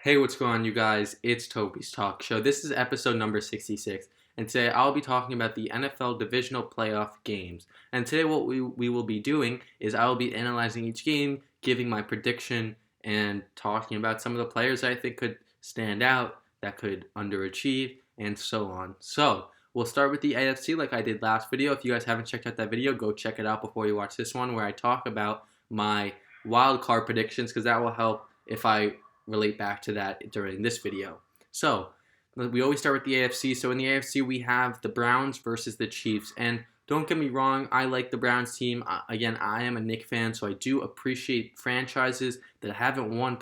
Hey, what's going on, you guys? It's Tobey's Talk Show. This is episode number 66, and today I'll be talking about the NFL Divisional Playoff games. And today, what we will be doing is I will be analyzing each game, giving my prediction, and talking about some of the players that I think could stand out, that could underachieve, and so on. So, we'll start with the AFC like I did last video. If you guys haven't checked out that video, go check it out before you watch this one, where I talk about my wild card predictions, because that will help if I relate back to that during this video. So we always start with the AFC. So in the AFC, we have the Browns versus the Chiefs. And don't get me wrong, I like the Browns team. Again, I am a Nick fan, so I do appreciate franchises that haven't won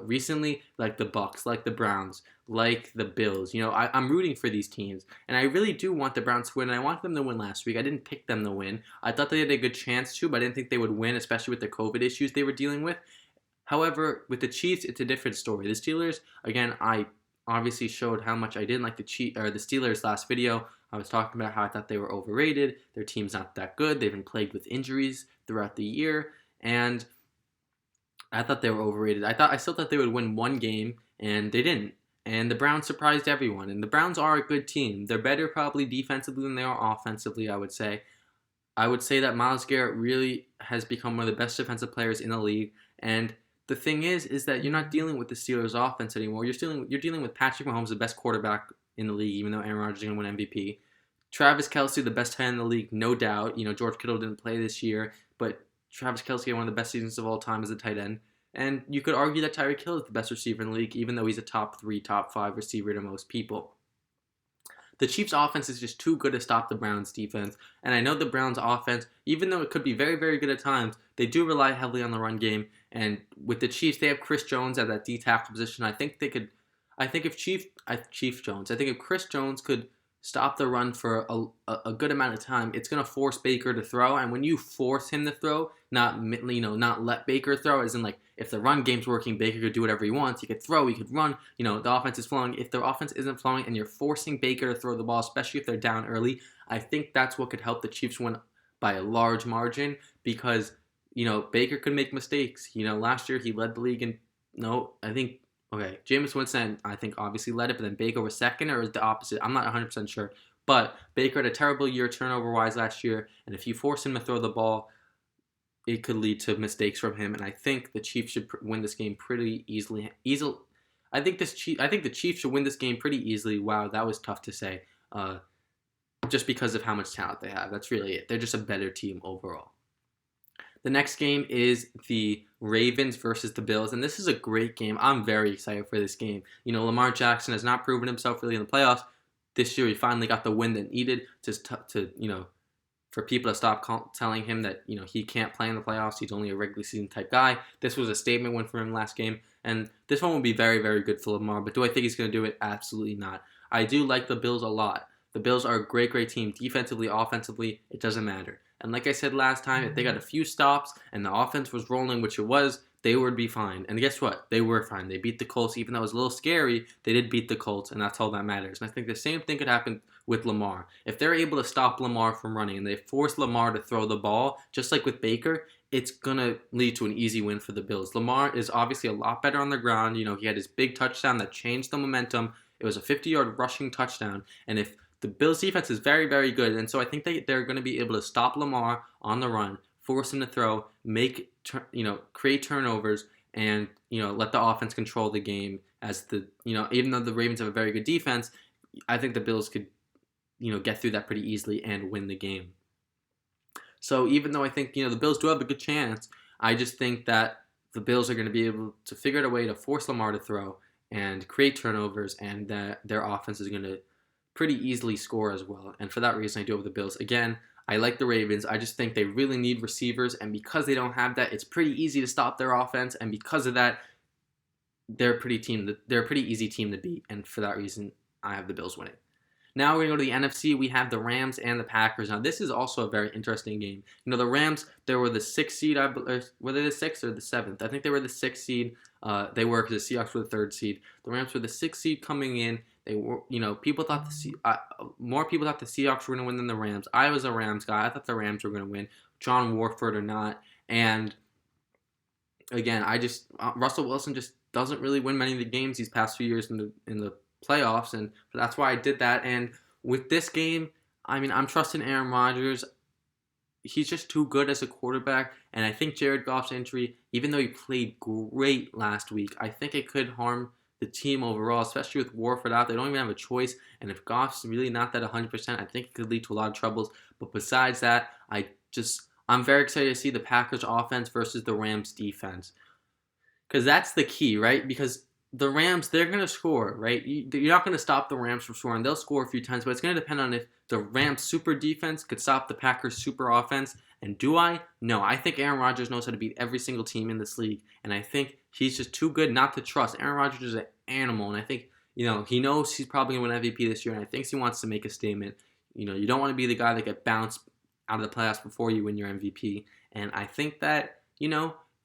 recently, like the Bucks, like the Browns, like the Bills. You know, I'm rooting for these teams, and I really do want the Browns to win. And I want them to win last week. I didn't pick them to win. I thought they had a good chance to, but I didn't think they would win, especially with the COVID issues they were dealing with. However, with the Chiefs, it's a different story. The Steelers, again, I obviously showed how much I didn't like the Steelers last video. I was talking about how I thought they were overrated. Their team's not that good. They've been plagued with injuries throughout the year, and I thought they were overrated. I still thought they would win one game, and they didn't. And the Browns surprised everyone. And the Browns are a good team. They're better probably defensively than they are offensively, I would say. I would say that Myles Garrett really has become one of the best defensive players in the league, and the thing is that you're not dealing with the Steelers' offense anymore. You're dealing with Patrick Mahomes, the best quarterback in the league, even though Aaron Rodgers is going to win MVP. Travis Kelce, the best tight end in the league, no doubt. You know, George Kittle didn't play this year, but Travis Kelce had one of the best seasons of all time as a tight end. And you could argue that Tyreek Hill is the best receiver in the league, even though he's a top 3, top 5 receiver to most people. The Chiefs' offense is just too good to stop the Browns' defense. And I know the Browns' offense, even though it could be very, very good at times, they do rely heavily on the run game. And with the Chiefs, they have Chris Jones at that D tackle position. I think if Chris Jones could stop the run for a good amount of time, it's going to force Baker to throw. And when you force him to throw, not let Baker throw, as in like if the run game's working, Baker could do whatever he wants. He could throw, he could run. You know, the offense is flowing. If the offense isn't flowing and you're forcing Baker to throw the ball, especially if they're down early, I think that's what could help the Chiefs win by a large margin, because Baker could make mistakes. Last year he led the league in Jameis Winston, I think, obviously led it, but then Baker was second, or is the opposite? I'm not 100% sure. But Baker had a terrible year turnover-wise last year, and if you force him to throw the ball, it could lead to mistakes from him. And I think the Chiefs should win this game pretty easily. I think the Chiefs should win this game pretty easily. Wow, that was tough to say. Just because of how much talent they have. That's really it. They're just a better team overall. The next game is the Ravens versus the Bills, and this is a great game. I'm very excited for this game. Lamar Jackson has not proven himself really in the playoffs. This year, he finally got the win that needed for people to stop telling him that he can't play in the playoffs. He's only a regular season type guy. This was a statement win for him last game, and this one will be very, very good for Lamar. But do I think he's going to do it? Absolutely not. I do like the Bills a lot. The Bills are a great, great team. Defensively, offensively, it doesn't matter. And like I said last time, if they got a few stops and the offense was rolling, which it was, they would be fine. And guess what? They were fine. They beat the Colts. Even though it was a little scary, they did beat the Colts, and that's all that matters. And I think the same thing could happen with Lamar. If they're able to stop Lamar from running and they force Lamar to throw the ball, just like with Baker, it's going to lead to an easy win for the Bills. Lamar is obviously a lot better on the ground. He had his big touchdown that changed the momentum. It was a 50-yard rushing touchdown. And if the Bills' defense is very, very good, and so I think they're going to be able to stop Lamar on the run, force him to throw, create turnovers, and let the offense control the game. Even though the Ravens have a very good defense, I think the Bills could get through that pretty easily and win the game. So even though I think the Bills do have a good chance, I just think that the Bills are going to be able to figure out a way to force Lamar to throw and create turnovers, and that their offense is going to pretty easily score as well. And for that reason, I do have the Bills. Again, I like the Ravens. I just think they really need receivers, and because they don't have that, it's pretty easy to stop their offense, and because of that, they're a pretty easy team to beat, and for that reason, I have the Bills winning. Now we're going to go to the NFC. We have the Rams and the Packers. Now, this is also a very interesting game. The Rams, they were the 6th seed. Were they the 6th or the 7th? I think they were the 6th seed. They were, because the Seahawks were the 3rd seed. The Rams were the 6th seed coming in. They were, people thought more people thought the Seahawks were going to win than the Rams. I was a Rams guy. I thought the Rams were going to win, John Warford or not. And again, Russell Wilson just doesn't really win many of the games these past few years in the playoffs, and that's why I did that. And with this game, I mean, I'm trusting Aaron Rodgers. He's just too good as a quarterback, and I think Jared Goff's injury, even though he played great last week, I think it could harm the team overall, especially with Warford out. They don't even have a choice, and if Goff's really not that 100%, I think it could lead to a lot of troubles. But besides that, I'm very excited to see the Packers offense versus the Rams defense. Because that's the key, right? Because the Rams, they're going to score, right? You're not going to stop the Rams from scoring. They'll score a few times, but it's going to depend on if the Rams' super defense could stop the Packers' super offense. And do I? No. I think Aaron Rodgers knows how to beat every single team in this league. And I think he's just too good not to trust. Aaron Rodgers is an animal. And I think, he knows he's probably going to win MVP this year. And I think he wants to make a statement. You don't want to be the guy that gets bounced out of the playoffs before you win your MVP. And I think that,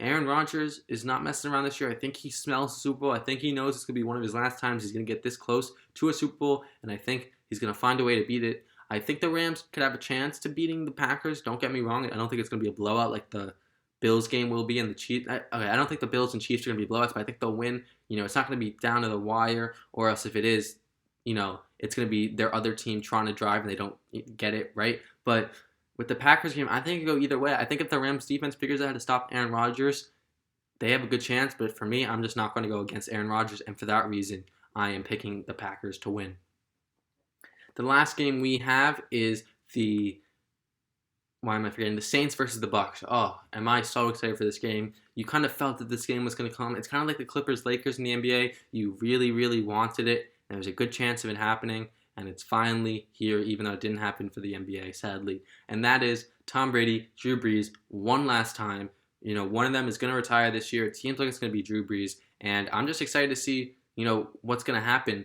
Aaron Rodgers is not messing around this year. I think he smells the Super Bowl. I think he knows this could be one of his last times he's going to get this close to a Super Bowl, and I think he's going to find a way to beat it. I think the Rams could have a chance to beating the Packers. Don't get me wrong. I don't think it's going to be a blowout like the Bills game will be and the Chiefs. I don't think the Bills and Chiefs are going to be blowouts, but I think they'll win. It's not going to be down to the wire, or else if it is, it's going to be their other team trying to drive and they don't get it, right? But with the Packers game, I think it could go either way. I think if the Rams defense figures out how to stop Aaron Rodgers, they have a good chance. But for me, I'm just not going to go against Aaron Rodgers. And for that reason, I am picking the Packers to win. The last game we have is the Saints versus the Bucks. Oh, am I so excited for this game. You kind of felt that this game was going to come. It's kind of like the Clippers-Lakers in the NBA. You really, really wanted it. And there's a good chance of it happening. And it's finally here, even though it didn't happen for the NBA, sadly. And that is Tom Brady, Drew Brees, one last time. One of them is going to retire this year. It seems like it's going to be Drew Brees. And I'm just excited to see, what's going to happen.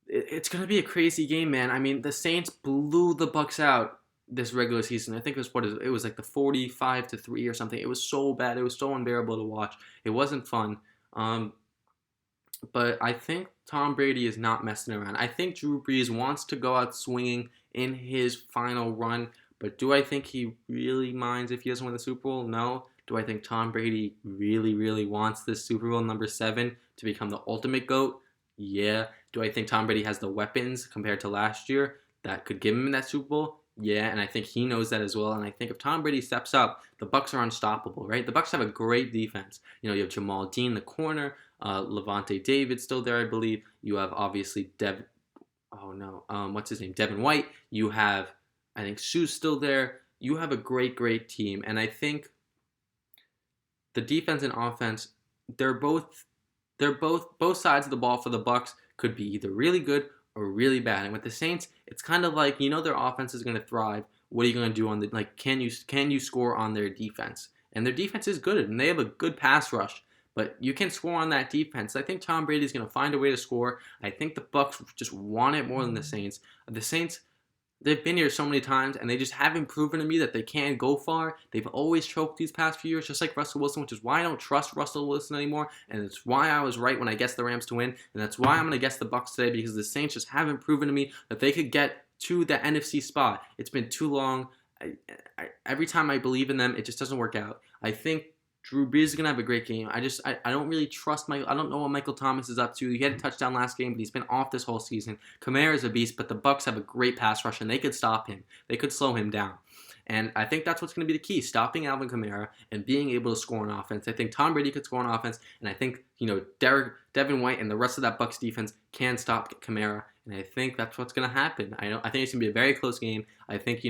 It's going to be a crazy game, man. I mean, the Saints blew the Bucks out this regular season. I think it was like the 45-3 or something. It was so bad. It was so unbearable to watch. It wasn't fun. But I think Tom Brady is not messing around. I think Drew Brees wants to go out swinging in his final run. But do I think he really minds if he doesn't win the Super Bowl? No. Do I think Tom Brady really, really wants this Super Bowl number 7 to become the ultimate GOAT? Yeah. Do I think Tom Brady has the weapons compared to last year that could give him that Super Bowl? Yeah, and I think he knows that as well. And I think if Tom Brady steps up, the Bucs are unstoppable, right? The Bucs have a great defense. You have Jamal Dean, the corner, Levante David still there, I believe. You have obviously Devin White. You have, I think, Sue's still there. You have a great, great team. And I think the defense and offense, both sides of the ball for the Bucs could be either really good or really bad. And with the Saints, it's kind of like, their offense is going to thrive. What are you going to do on can you score on their defense? And their defense is good, and they have a good pass rush. But you can score on that defense. I think Tom Brady's going to find a way to score. I think the Bucs just want it more than the Saints. The Saints, they've been here so many times, and they just haven't proven to me that they can go far. They've always choked these past few years, just like Russell Wilson, which is why I don't trust Russell Wilson anymore, and it's why I was right when I guessed the Rams to win, and that's why I'm going to guess the Bucs today, because the Saints just haven't proven to me that they could get to the NFC spot. It's been too long. Every time I believe in them, it just doesn't work out. I think Drew Brees is going to have a great game. I don't really trust I don't know what Michael Thomas is up to. He had a touchdown last game, but he's been off this whole season. Kamara is a beast, but the Bucs have a great pass rush, and they could stop him. They could slow him down. And I think that's what's going to be the key, stopping Alvin Kamara and being able to score on offense. I think Tom Brady could score on offense, and I think, Devin White and the rest of that Bucs defense can stop Kamara, and I think that's what's going to happen. I think it's going to be a very close game. I think,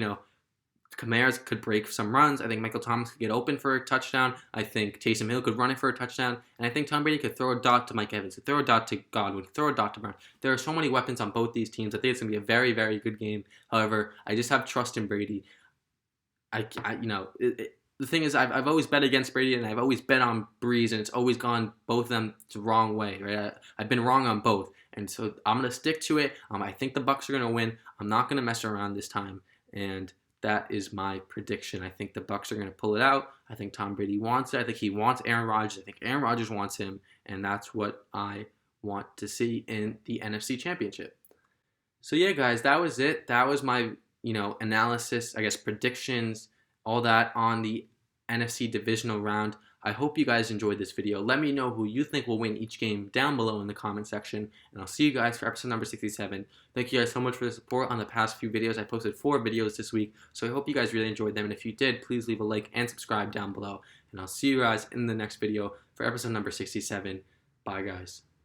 Kamara could break some runs. I think Michael Thomas could get open for a touchdown. I think Taysom Hill could run it for a touchdown. And I think Tom Brady could throw a dot to Mike Evans, could throw a dot to Godwin, could throw a dot to Brown. There are so many weapons on both these teams. I think it's going to be a very, very good game. However, I just have trust in Brady. The thing is, I've always bet against Brady, and I've always bet on Brees, and it's always gone both of them the wrong way, right? I've been wrong on both. And so I'm going to stick to it. I think the Bucs are going to win. I'm not going to mess around this time. And that is my prediction. I think the Bucs are going to pull it out. I think Tom Brady wants it. I think he wants Aaron Rodgers. I think Aaron Rodgers wants him, and that's what I want to see in the NFC Championship. So yeah, guys, that was it. That was my, analysis, predictions, all that on the NFC Divisional round. I hope you guys enjoyed this video. Let me know who you think will win each game down below in the comment section, and I'll see you guys for episode number 67. Thank you guys so much for the support on the past few videos. I posted 4 videos this week, so I hope you guys really enjoyed them, and if you did, please leave a like and subscribe down below, and I'll see you guys in the next video for episode number 67. Bye, guys.